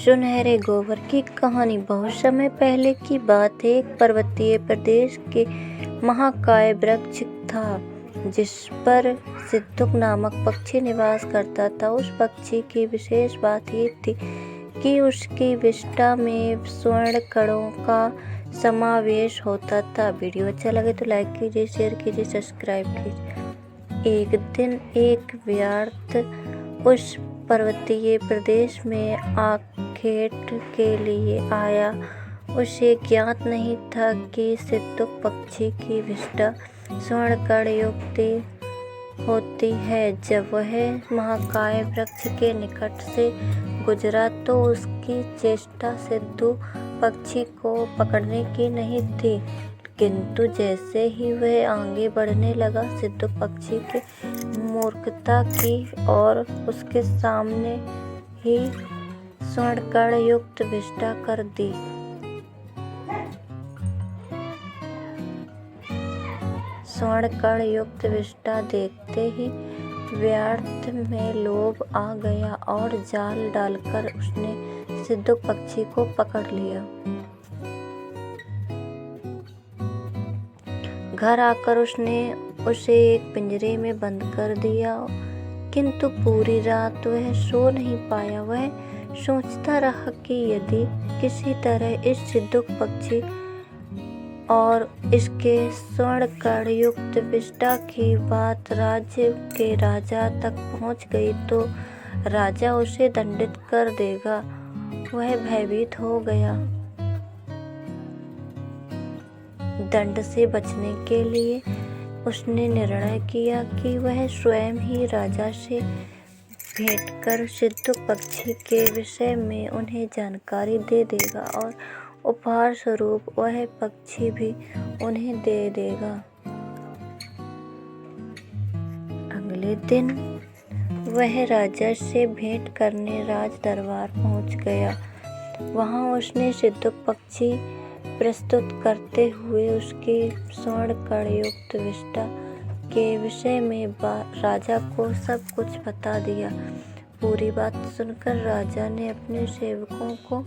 सुनहरे गोबर की कहानी। बहुत समय पहले की बात है। एक पर्वतीय प्रदेश के महाकाय वृक्ष था जिस पर सिद्धुक नामक पक्षी निवास करता था। उस पक्षी की विशेष बात ये थी कि उसकी विष्ठा में स्वर्ण कणों का समावेश होता था। वीडियो अच्छा लगे तो लाइक कीजिए, शेयर कीजिए, सब्सक्राइब कीजिए। एक दिन एक व्यर्थ उस पर्वतीय प्रदेश में आखेट के लिए आया। उसे ज्ञात नहीं था कि सिद्धुक पक्षी की विष्ठा स्वर्ण कण युक्त होती है। जब वह महाकाय वृक्ष के निकट से गुजरा तो उसकी चेष्टा सिद्धुक पक्षी को पकड़ने की नहीं थी, किंतु जैसे ही वह आगे बढ़ने लगा, सिद्धुक पक्षी की मूर्खता की और उसके सामने ही स्वर्ण कण युक्त विष्ठा कर दी। स्वर्ण कण युक्त विष्ठा देखते ही व्यर्थ में लोभ आ गया और जाल डालकर उसने सिद्धुक पक्षी को पकड़ लिया। घर आकर उसने उसे एक पिंजरे में बंद कर दिया, किंतु पूरी रात वह सो नहीं पाया। वह सोचता रहा कि यदि किसी तरह इस सिद्धुक पक्षी और इसके स्वर्ण कण युक्त विष्ठा की बात राज्य के राजा तक पहुंच गई तो राजा उसे दंडित कर देगा। वह भयभीत हो गया। दंड से बचने के लिए उसने निर्णय किया कि वह स्वयं ही राजा से भेंट कर सिद्धुक पक्षी के विषय में उन्हें जानकारी दे देगा और उपहार स्वरूप वह पक्षी भी उन्हें दे देगा। अगले दिन वह राजा से भेंट करने राज दरबार पहुंच गया। वहां उसने सिद्धुक पक्षी प्रस्तुत करते हुए उसकी स्वर्ण कण युक्त विष्ठा के विषय में राजा को सब कुछ बता दिया। पूरी बात सुनकर राजा ने अपने सेवकों को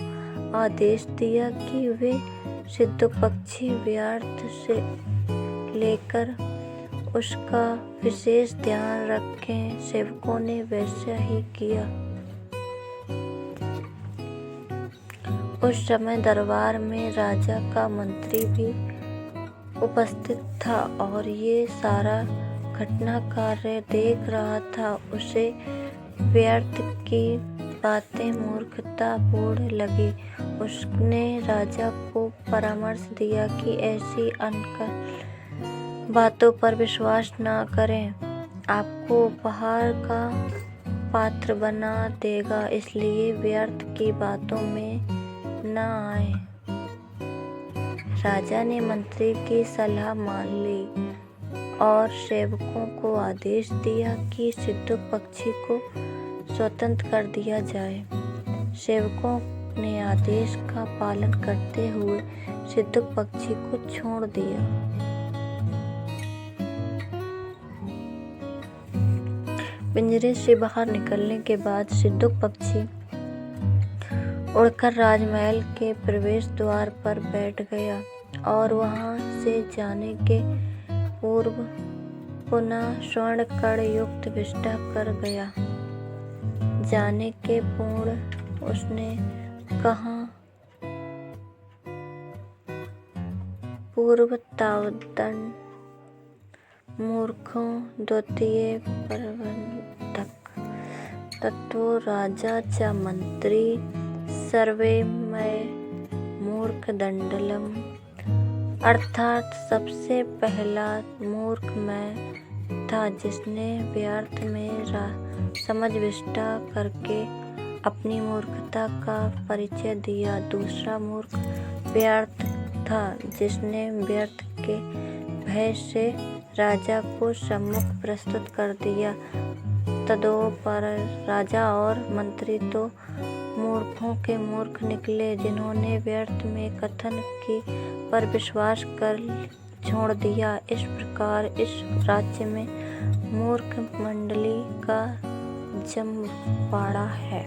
आदेश दिया कि वे सिद्धुक पक्षी व्यर्थ से लेकर उसका विशेष ध्यान रखें। सेवकों ने वैसा ही किया। उस समय दरबार में राजा का मंत्री भी उपस्थित था और ये सारा घटना कार्य देख रहा था। उसे व्यर्थ की बातें मूर्खतापूर्ण लगी। उसने राजा को परामर्श दिया कि ऐसी अनकल बातों पर विश्वास न करें। आपको उपहार का पात्र बना देगा, इसलिए व्यर्थ की बातों में न आए। राजा ने मंत्री की सलाह मान ली और सेवकों को आदेश दिया कि सिद्धुक पक्षी को स्वतंत्र कर दिया जाए। सेवकों ने आदेश का पालन करते हुए सिद्धुक पक्षी को छोड़ दिया। पिंजरे से बाहर निकलने के बाद सिद्धुक पक्षी उड़कर राजमहल के प्रवेश द्वार पर बैठ गया और वहां से जाने के पूर्व पुनः स्वर्ण कण युक्त विष्ठा कर गया। जाने के पूर्व उसने कहा, पूर्व तावदन मूर्खों द्वितीय प्रबंधक तत्व राजा च मंत्री सर्वे मैं मूर्ख दंडलम। अर्थात सबसे पहला मूर्ख मैं था जिसने व्यर्थ में समझ विष्ठा करके अपनी मूर्खता का परिचय दिया। दूसरा मूर्ख व्यर्थ था जिसने व्यर्थ के भय से राजा को सम्मुख प्रस्तुत कर दिया। तदोपर राजा और मंत्री तो मूर्खों के मूर्ख निकले जिन्होंने व्यर्थ में कथन की पर विश्वास कर छोड़ दिया। इस प्रकार इस राज्य में मूर्ख मंडली का जमवाड़ा है।